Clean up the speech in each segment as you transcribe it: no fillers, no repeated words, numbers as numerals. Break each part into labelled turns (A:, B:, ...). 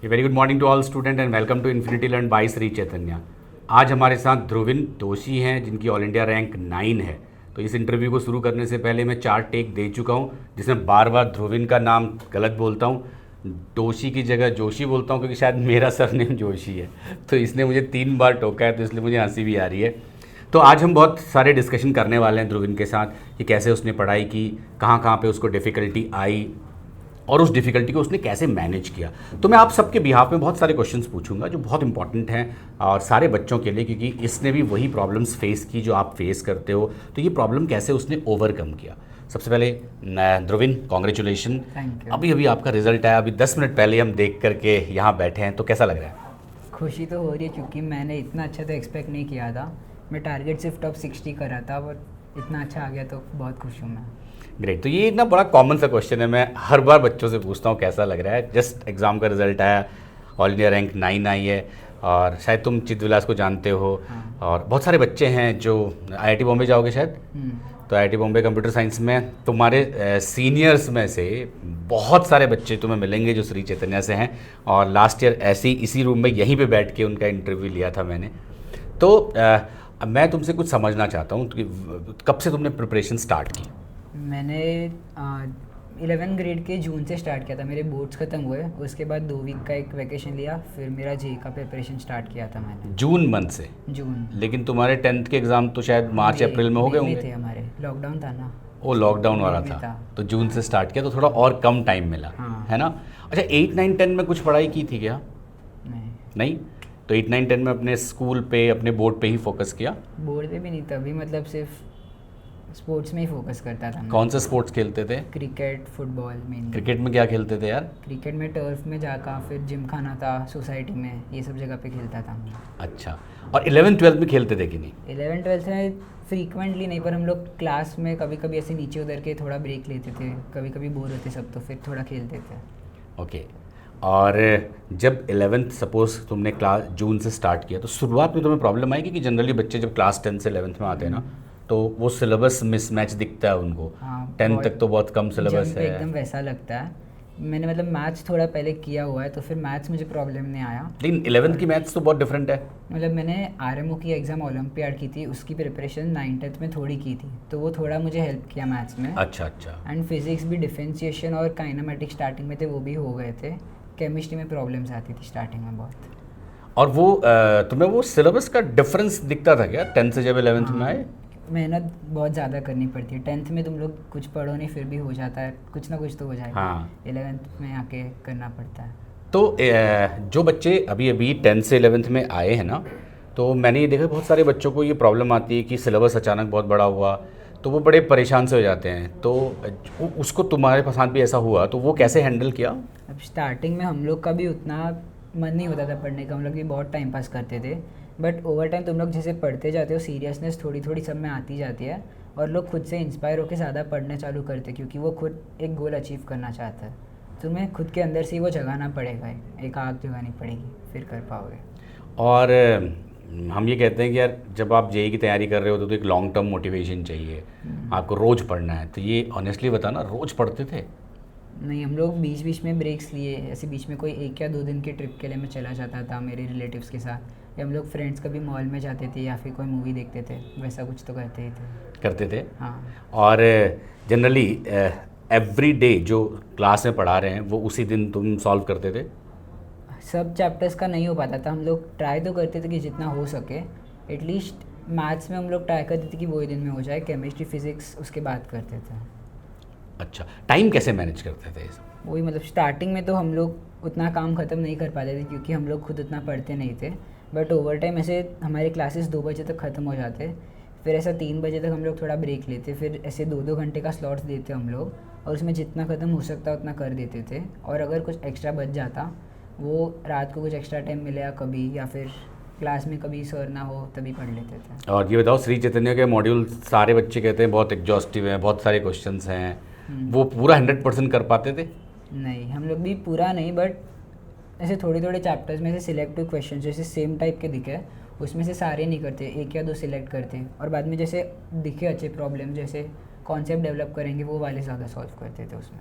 A: Very good morning to all student and welcome to infinity learn by Shri Chaitanya. आज हमारे साथ ध्रुविन दोषी हैं जिनकी ऑल इंडिया रैंक 9 है। तो इस इंटरव्यू को शुरू करने से पहले मैं 4 टेक दे चुका हूँ जिसमें बार बार ध्रुविन का नाम गलत बोलता हूँ, दोषी की जगह जोशी बोलता हूँ क्योंकि शायद मेरा सरनेम जोशी है। तो इसने मुझे 3 बार टोका है, तो इसलिए मुझे हंसी भी आ रही है। तो आज हम बहुत सारे डिस्कशन करने वाले हैं ध्रुविन के साथ कि कैसे उसने पढ़ाई की, कहाँ कहाँ पे उसको डिफ़िकल्टी आई और उस डिफ़िकल्टी को उसने कैसे मैनेज किया। तो मैं आप सबके बिहाफ में बहुत सारे क्वेश्चंस पूछूंगा जो बहुत इंपॉर्टेंट हैं और सारे बच्चों के लिए, क्योंकि इसने भी वही प्रॉब्लम्स फेस की जो आप फेस करते हो। तो ये प्रॉब्लम कैसे उसने ओवरकम किया। सबसे पहले ध्रुविन, कॉन्ग्रेचुलेशन।
B: Thank you.
A: अभी अभी आपका रिजल्ट आया, अभी 10 मिनट पहले हम देख करके यहाँ बैठे हैं, तो कैसा लग रहा है?
B: खुशी तो हो रही है क्योंकि मैंने इतना अच्छा तो एक्सपेक्ट नहीं किया था। मैं टारगेट सिर्फ टॉप 60 कर रहा था और इतना अच्छा आ गया तो बहुत खुश हूँ मैं।
A: ग्रेट। तो ये ना बड़ा कॉमन सा क्वेश्चन है, मैं हर बार बच्चों से पूछता हूँ कैसा लग रहा है। जस्ट एग्ज़ाम का रिजल्ट आया, ऑल इंडिया रैंक 9 आई है और शायद तुम चित्तविलास को जानते हो।
B: हाँ।
A: और बहुत सारे बच्चे हैं जो आईआईटी बॉम्बे जाओगे शायद, तो आईआईटी बॉम्बे कंप्यूटर साइंस में तुम्हारे सीनियर्स में से बहुत सारे बच्चे तुम्हें मिलेंगे जो श्री चैतन्य से हैं। और लास्ट ईयर ऐसे ही इसी रूम में यहीं पे बैठ के उनका इंटरव्यू लिया था मैंने। तो अब मैं तुमसे कुछ समझना चाहता हूँ कि कब से तुमने प्रिपरेशन स्टार्ट की?
B: मैंने 11th ग्रेड के जून से स्टार्ट किया था। मेरे बोर्ड्स ख़त्म हुए, उसके बाद 2 वीक का एक वैकेशन लिया, फिर मेरा जेई का प्रिपरेशन स्टार्ट किया था मैंने।
A: जून मंथ से?
B: जून।
A: लेकिन तुम्हारे 10th के एग्ज़ाम तो शायद मार्च अप्रैल में हो गए
B: मई
A: होंगे।
B: थे हमारे, लॉकडाउन था ना।
A: वो लॉकडाउन वाला
B: मई में
A: था, तो जून से स्टार्ट किया तो थोड़ा और कम टाइम मिला,
B: हाँ।
A: है ना? अच्छा, 8, 9, 10 में कुछ पढ़ाई की थी क्या?
B: नहीं,
A: नहीं? तो 8, 9, 10 में अपने स्कूल पे, अपने बोर्ड पे ही फोकस किया?
B: बोर्ड पे भी नहीं, तभी मतलब सिर्फ स्पोर्ट्स में ही फोकस करता था मैं।
A: कौन से स्पोर्ट्स खेलते थे?
B: Cricket, football mainly.
A: क्रिकेट में क्या खेलते थे यार?
B: क्रिकेट में टर्फ में जाकर फिर जिम खाना था सोसाइटी में, ये सब जगह पे खेलता था मैं।
A: अच्छा, और 11th 12th में खेलते थे कि नहीं?
B: 11th 12th में फ्रीक्वेंटली नहीं, पर हम लोग क्लास में कभी कभी ऐसे नीचे उतर के थोड़ा ब्रेक लेते थे, कभी कभी बोर होते सब तो फिर थोड़ा खेलते थे।
A: ओके। और जब 11th सपोज तुमने क्लास जून से स्टार्ट किया तो शुरुआत में तुम्हें प्रॉब्लम आई? क्योंकि जनरली बच्चे जब क्लास 10 से 11th में आते हैं ना, तो वो सिलेबस मिसमैच दिखता है उनको।
B: हाँ,
A: 10 तक तो बहुत कम सिलेबस
B: जंप
A: है।
B: एकदम वैसा लगता है। मैंने मतलब मैथ्स थोड़ा पहले किया हुआ है तो फिर मैथ्स मुझे प्रॉब्लम नहीं आया।
A: लेकिन 11th की मैथ्स तो बहुत डिफरेंट है।
B: मतलब मैंने आरएमओ की एग्ज़ाम ओलंपियाड की थी, उसकी प्रिपरेशन 9th में थोड़ी की थी, तो वो थोड़ा मुझे हेल्प किया मैथ्स में।
A: अच्छा अच्छा।
B: एंड फिजिक्स भी डिफरेंशिएशन और काइनेमेटिक स्टार्टिंग में थे, वो भी हो गए थे। केमिस्ट्री में प्रॉब्लम्स आती थी स्टार्टिंग में बहुत।
A: और वो तुम्हें वो सिलेबस का डिफरेंस दिखता था क्या 10th से जब 11th में आए?
B: मेहनत बहुत ज़्यादा करनी पड़ती है। 10th में तुम लोग कुछ पढ़ो नहीं फिर भी हो जाता है, कुछ ना कुछ तो हो जाएगा।
A: हाँ।
B: 11th में आके करना पड़ता है।
A: तो जो बच्चे अभी अभी 10th से 11th में आए हैं ना, तो मैंने ये देखा बहुत सारे बच्चों को ये प्रॉब्लम आती है कि सिलेबस अचानक बहुत बड़ा हुआ तो वो बड़े परेशान से हो जाते हैं। तो उसको तुम्हारे साथ भी ऐसा हुआ, तो वो कैसे हैंडल किया?
B: अब स्टार्टिंग में हम लोग का भी उतना मन नहीं होता था पढ़ने का, हम लोग भी बहुत टाइम पास करते थे। बट ओवर टाइम तुम लोग जैसे पढ़ते जाते हो, सीरियसनेस थोड़ी थोड़ी सब में आती जाती है और लोग खुद से इंस्पायर होकर ज़्यादा पढ़ना चालू करते हैं क्योंकि वो खुद एक गोल अचीव करना चाहता है। तुम्हें खुद के अंदर से ही वो जगाना पड़ेगा, एक आग जगानी पड़ेगी, फिर कर पाओगे।
A: और हम ये कहते हैं कि यार जब आप जेई की तैयारी कर रहे हो तो एक लॉन्ग टर्म मोटिवेशन चाहिए, आपको रोज़ पढ़ना है। तो ये ऑनेस्टली बताना, रोज़ पढ़ते थे?
B: नहीं, हम लोग बीच बीच में ब्रेक्स लिए, ऐसे बीच में कोई 1 या 2 दिन के ट्रिप के लिए मैं चला जाता था मेरे रिलेटिव्स के साथ, या हम लोग फ्रेंड्स कभी मॉल में जाते थे या फिर कोई मूवी देखते थे, वैसा कुछ तो करते ही थे।
A: करते थे?
B: हाँ।
A: और जनरली एवरी डे जो क्लास में पढ़ा रहे हैं वो उसी दिन तुम सॉल्व करते थे?
B: सब चैप्टर्स का नहीं हो पाता था, हम लोग ट्राई तो करते थे कि जितना हो सके। एटलीस्ट मैथ्स में हम लोग ट्राई करते थे कि वही दिन में हो जाए, केमिस्ट्री फिजिक्स उसके बाद करते थे।
A: अच्छा, टाइम कैसे मैनेज करते थे?
B: वही मतलब स्टार्टिंग में तो हम लोग उतना काम ख़त्म नहीं कर पाते थे क्योंकि हम लोग खुद उतना पढ़ते नहीं थे। बट ओवर टाइम ऐसे हमारे क्लासेस 2 बजे तक ख़त्म हो जाते, फिर ऐसा 3 बजे तक हम लोग थोड़ा ब्रेक लेते, फिर ऐसे 2-2 घंटे का स्लॉट्स देते हम लोग और उसमें जितना ख़त्म हो सकता उतना कर देते थे। और अगर कुछ एक्स्ट्रा बच जाता, वो रात को कुछ एक्स्ट्रा टाइम मिले कभी, या फिर क्लास में कभी सर ना हो तभी पढ़ लेते थे।
A: और ये बताओ, श्री चैतन्य के मॉड्यूल सारे बच्चे कहते हैं बहुत एग्जॉस्टिव हैं, बहुत सारे क्वेश्चंस हैं, वो पूरा 100% कर पाते थे?
B: नहीं, हम लोग भी पूरा नहीं, बट ऐसे थोड़े थोड़े चैप्टर्स में से सिलेक्टिव क्वेश्चन जैसे सेम टाइप के दिखे उसमें से सारे नहीं करते, 1 या 2 सिलेक्ट करते, और बाद में जैसे दिखे अच्छे प्रॉब्लम जैसे कॉन्सेप्ट डेवलप करेंगे वो वाले ज़्यादा सॉल्व करते थे उसमें।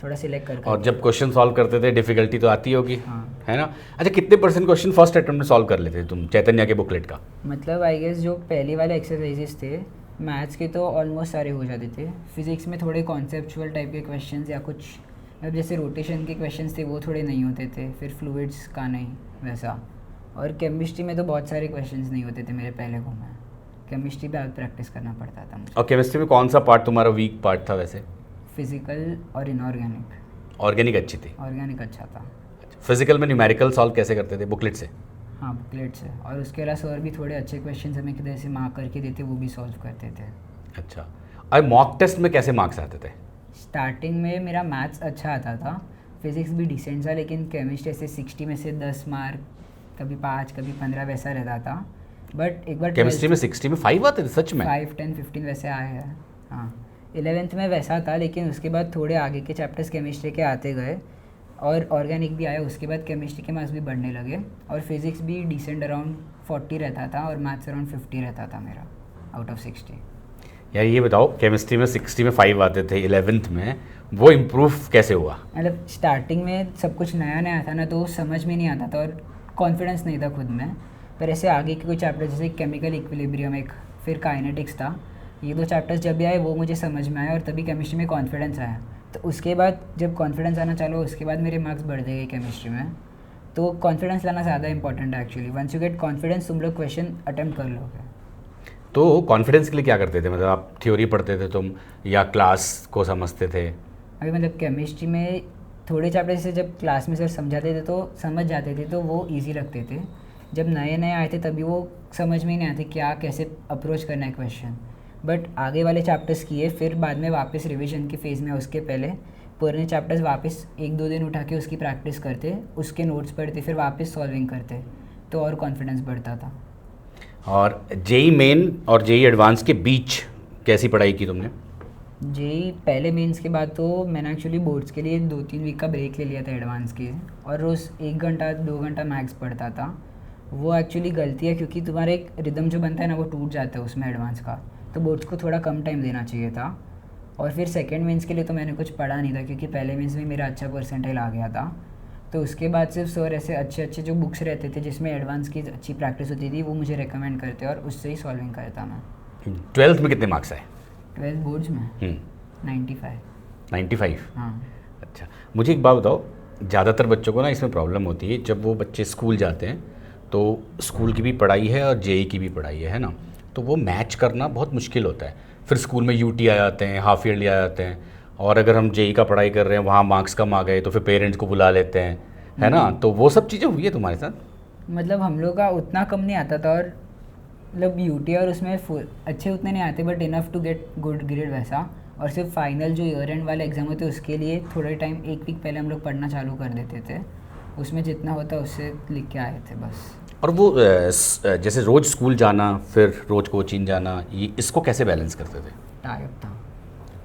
B: थोड़ा सिलेक्ट कर
A: और जब क्वेश्चन सॉल्व करते थे डिफिकल्टी तो आती होगी,
B: हाँ।
A: है ना? अच्छा, कितने % क्वेश्चन फर्स्ट अटेम्प्ट में सॉल्व कर लेते थे तुम चैतन्या के बुकलेट का?
B: मतलब आई गेस जो पहले वाले एक्सरसाइजेस थे मैथ्स के तो ऑलमोस्ट सारे हो जाते थे। फिजिक्स में थोड़े कॉन्सेप्चुअल टाइप के क्वेश्चंस या कुछ मतलब जैसे रोटेशन के क्वेश्चंस थे वो थोड़े नहीं होते थे, फिर फ्लूइड्स का नहीं वैसा। और केमिस्ट्री में तो बहुत सारे क्वेश्चंस नहीं होते थे मेरे पहले को, मैं केमिस्ट्री पे प्रैक्टिस करना पड़ता था मुझे।
A: और केमिस्ट्री में कौन सा पार्ट तुम्हारा वीक पार्ट था वैसे?
B: फिजिकल और इनऑर्गेनिक।
A: ऑर्गेनिक अच्छी थी?
B: ऑर्गेनिक अच्छा था।
A: फिजिकल में न्यूमेरिकल सॉल्व कैसे करते थे? बुकलेट से?
B: हाँ बुकलेट से, और उसके अलावा सर भी थोड़े अच्छे क्वेश्चन हमें किधर से मार्क करके देते वो भी सॉल्व करते थे।
A: अच्छा, और मॉक टेस्ट में कैसे मार्क्स आते थे?
B: स्टार्टिंग में मेरा मैथ्स अच्छा आता था, फिजिक्स भी डिसेंट था, लेकिन केमिस्ट्री से 60 में से 10 मार्क, कभी 5 कभी 15 वैसा रहता था। बट एक बार
A: केमिस्ट्री में 60 में 5 आते थे सच में?
B: 5, 10, 15 वैसे आए हैं। हाँ 11th में वैसा था, लेकिन उसके बाद थोड़े आगे के चैप्टर्स केमिस्ट्री के आते गए और ऑर्गेनिक भी आया, उसके बाद केमिस्ट्री के मार्क्स भी बढ़ने लगे और फिजिक्स भी डिसेंट अराउंड 40 रहता था और मैथ्स अराउंड 50 रहता था मेरा आउट ऑफ 60।
A: यार ये बताओ, केमिस्ट्री में 60 में 5 आते थे 11th में, वो इम्प्रूव कैसे हुआ?
B: मतलब स्टार्टिंग में सब कुछ नया नया था ना, तो समझ में नहीं आता था और कॉन्फिडेंस नहीं था खुद में। पर ऐसे आगे के कोई चैप्टर जैसे केमिकल इक्विलिब्रियम एक, फिर काइनेटिक्स था, ये 2 चैप्टर्स जब भी आए वो मुझे समझ में आया और तभी केमिस्ट्री में कॉन्फिडेंस आया। तो उसके बाद जब कॉन्फिडेंस आना चालू उसके बाद मेरे मार्क्स बढ़ गए केमिस्ट्री में। तो कॉन्फिडेंस लाना ज़्यादा इंपॉर्टेंट है actually. Once you get confidence तुम लोग क्वेश्चन अटेम्प्ट कर लोगे।
A: तो कॉन्फिडेंस के लिए क्या करते थे? मतलब आप थ्योरी पढ़ते थे तुम या क्लास को समझते थे?
B: अभी मतलब केमिस्ट्री में थोड़े चैप्टर जैसे जब क्लास में सर समझाते थे तो समझ जाते थे, तो वो ईजी लगते थे। जब नए नए आए थे तभी वो समझ में ही नहीं आते क्या कैसे अप्रोच करना है क्वेश्चन। बट आगे वाले चैप्टर्स किए, फिर बाद में वापस रिवीजन के फेज़ में उसके पहले पुराने चैप्टर्स वापस 1-2 दिन उठा के उसकी प्रैक्टिस करते, उसके नोट्स पढ़ते, फिर वापस सॉल्विंग करते, तो और कॉन्फिडेंस बढ़ता था।
A: और जेई मेन और जेई एडवांस के बीच कैसी पढ़ाई की तुमने?
B: जेई पहले मेंस के बाद तो मैंने एक्चुअली बोर्ड्स के लिए 2-3 वीक का ब्रेक ले लिया था एडवांस के, और रोज़ 1 घंटा 2 घंटा मैथ्स पढ़ता था। वो एक्चुअली गलती है क्योंकि तुम्हारा एक रिदम जो बनता है ना वो टूट जाता है उसमें एडवांस का, तो बोर्ड्स को थोड़ा कम टाइम देना चाहिए था। और फिर सेकेंड मेंस के लिए तो मैंने कुछ पढ़ा नहीं था क्योंकि पहले मेंस में मेरा अच्छा परसेंटाइल आ गया था। तो उसके बाद सिर्फ सर ऐसे अच्छे अच्छे जो बुक्स रहते थे जिसमें एडवांस की अच्छी प्रैक्टिस होती थी वो मुझे रिकमेंड करते और उससे ही सॉल्विंग करता मैं।
A: 12th में कितने मार्क्स आए?
B: 12th बोर्ड्स में 95।
A: 95?
B: हाँ।
A: अच्छा, मुझे एक बात बताओ, ज़्यादातर बच्चों को ना इसमें प्रॉब्लम होती है जब वो बच्चे स्कूल जाते हैं, तो स्कूल की भी पढ़ाई है और जेई की भी पढ़ाई है ना, तो वो मैच करना बहुत मुश्किल होता है। फिर स्कूल में यूटी आ जाते हैं, हाफ ईयरली आ जाते हैं, और अगर हम जेई का पढ़ाई कर रहे हैं वहाँ मार्क्स कम आ गए तो फिर पेरेंट्स को बुला लेते हैं, है ना? तो वो सब चीज़ें हुई है तुम्हारे साथ?
B: मतलब हम लोग का उतना कम नहीं आता था, और मतलब यूटी और उसमें अच्छे उतने नहीं आते but enough to get good grade वैसा। और सिर्फ फाइनल जो ईयर एंड वाले एग्ज़ाम होते हैं उसके लिए थोड़े टाइम 1 वीक पहले हम लोग पढ़ना चालू कर देते थे, उसमें जितना होता उससे लिख के आए थे बस।
A: और वो जैसे रोज़ स्कूल जाना फिर रोज़ कोचिंग जाना, ये इसको कैसे बैलेंस करते थे?
B: टाइप था।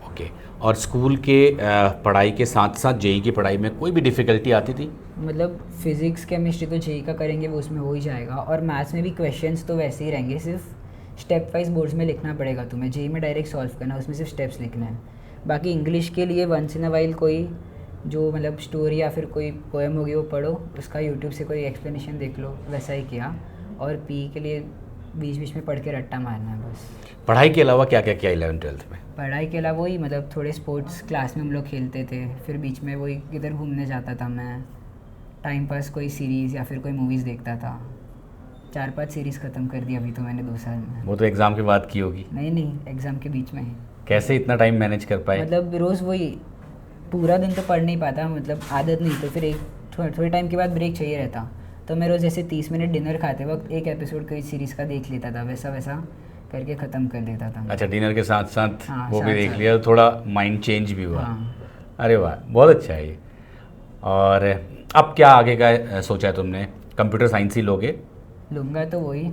A: ओके, और स्कूल के पढ़ाई के साथ साथ जेई की पढ़ाई में कोई भी डिफ़िकल्टी आती थी?
B: मतलब फिज़िक्स केमिस्ट्री तो जेई का करेंगे वो उसमें हो ही जाएगा, और मैथ्स में भी क्वेश्चंस तो वैसे ही रहेंगे, सिर्फ स्टेप वाइज बोर्ड्स में लिखना पड़ेगा तुम्हें। जेई में डायरेक्ट सॉल्व करना, उसमें सिर्फ स्टेप्स लिखने हैं। बाकी इंग्लिश के लिए वंस इन अ वाइल कोई जो मतलब स्टोरी या फिर कोई पोएम होगी वो पढ़ो, उसका यूट्यूब से कोई एक्सप्लेनेशन देख लो, वैसा ही किया। और पी के लिए बीच बीच में पढ़ के रट्टा मारना है बस।
A: पढ़ाई के अलावा क्या क्या किया 11th-12th में?
B: पढ़ाई के अलावा वही मतलब थोड़े स्पोर्ट्स क्लास में हम लोग खेलते थे, फिर बीच में वही किधर घूमने जाता था मैं, टाइम पास कोई सीरीज़ या फिर कोई मूवीज़ देखता था। 4-5 सीरीज़ ख़त्म कर दी अभी तो मैंने 2 साल में।
A: वो तो एग्ज़ाम के बाद की होगी।
B: नहीं, एग्ज़ाम के बीच में ही।
A: कैसे इतना टाइम मैनेज कर पाए?
B: मतलब रोज़ वही पूरा दिन तो पढ़ नहीं पाता, मतलब आदत नहीं, तो फिर एक थोड़े टाइम के बाद ब्रेक चाहिए रहता, तो मैं रोज़ जैसे 30 मिनट डिनर खाते वक्त एक एपिसोड कोई सीरीज़ का देख लेता था, वैसा वैसा करके ख़त्म कर देता था।
A: अच्छा, डिनर के साथ साथ
B: हाँ,
A: वो भी देख
B: साथ।
A: लिया, तो थोड़ा माइंड चेंज भी हुआ।
B: हाँ।
A: अरे वाह, बहुत अच्छा है ये। और अब क्या आगे का सोचा है तुमने? कंप्यूटर साइंस ही लोगे?
B: लूँगा तो वही,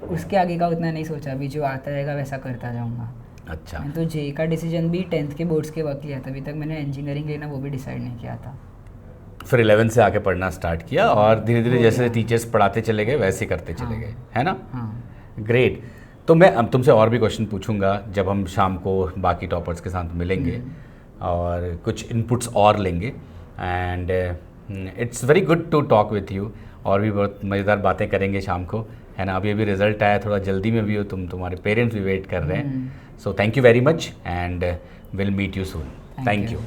B: उसके आगे का उतना नहीं सोचा, अभी जो आता रहेगा वैसा करता जाऊँगा।
A: अच्छा,
B: मैं तो जेई का डिसीजन भी 10th के बोर्ड्स के वक्त लिया था, अभी तक मैंने इंजीनियरिंग लेना वो भी डिसाइड नहीं किया था।
A: फिर 11th से आके पढ़ना स्टार्ट किया और धीरे धीरे
B: हो
A: जैसे
B: गया।
A: टीचर्स पढ़ाते चले गए वैसे करते चले
B: हाँ।
A: गए, है ना?
B: हाँ।
A: ग्रेट। तो मैं अब तुमसे और भी क्वेश्चन पूछूंगा जब हम शाम को बाकी टॉपर्स के साथ मिलेंगे। और कुछ इनपुट्स और लेंगे। And it's very good to talk with you, और भी बहुत मज़ेदार बातें करेंगे शाम को, है ना। अभी अभी रिजल्ट आया, थोड़ा जल्दी में भी हो तुम, तुम्हारे पेरेंट्स भी वेट कर रहे हैं। So thank you very much and will meet you soon. Thank you.